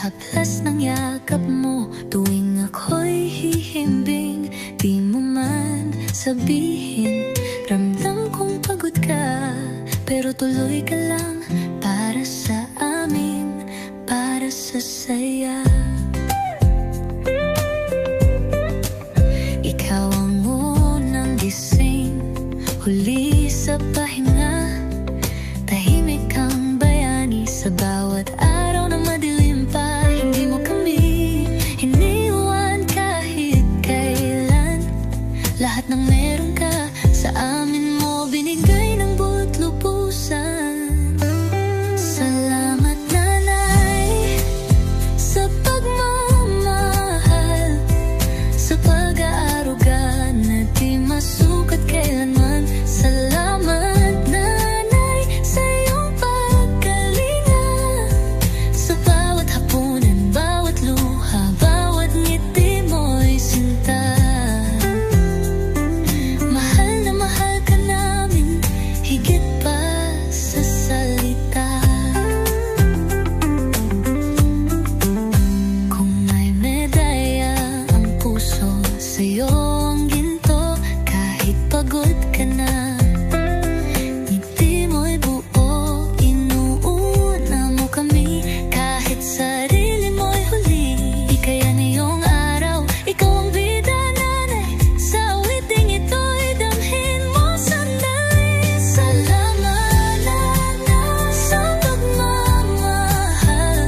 haplas ng yakap mo tuwing ako'y hihimbing. Di mo man sabihin, ramdam kong pagod ka, pero tuloy ka lang para sa amin, para sa saya. Ikaw ang unang gising, huli sa pahinga. Tahimik kang bayani sa bawat araw na madilim pa. Hindi mo kami iniwan kahit kailan. Lahat ng meron ka sa amin mo binigay ng buot lubusan. Salamat nanay sa pagmamahal, sa pag-aaruga na di masukat kailanman. Salamat nanay sa iyong pagkalinga, sa bawat hapunan, bawat luha, bawat ngiti mo'y sinta. Mahal na mahal ka namin, higit pa sa salita. Kung may medalya ang puso, sa'yo ang ginto. Kahit pagod ka na, ngiti mo'y buo. Inuuna mo kami, kahit sarili mo'y huli. Ika'y ang iyong araw, ikaw ang bida nanay. Sa awiting ito'y damhin mo sandali. Salamat nanay sa pagmamahal,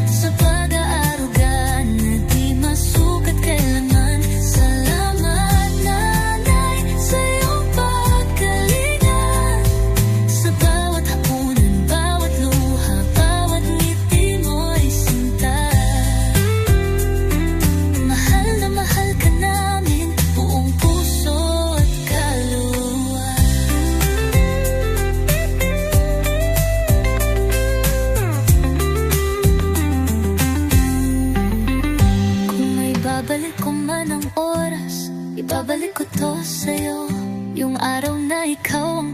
sa pag-aaruga na di masukat kailanman. Salamat nanay sa iyong pagkalinga, sa bawat hapunan, bawat luha, bawat ngiti mo'y sinta. Mahal na mahal ka namin, buong puso at kaluluwa. Kung may babalik ko man ang oras, ibabalik ko to sa'yo. Yung araw na ikaw ang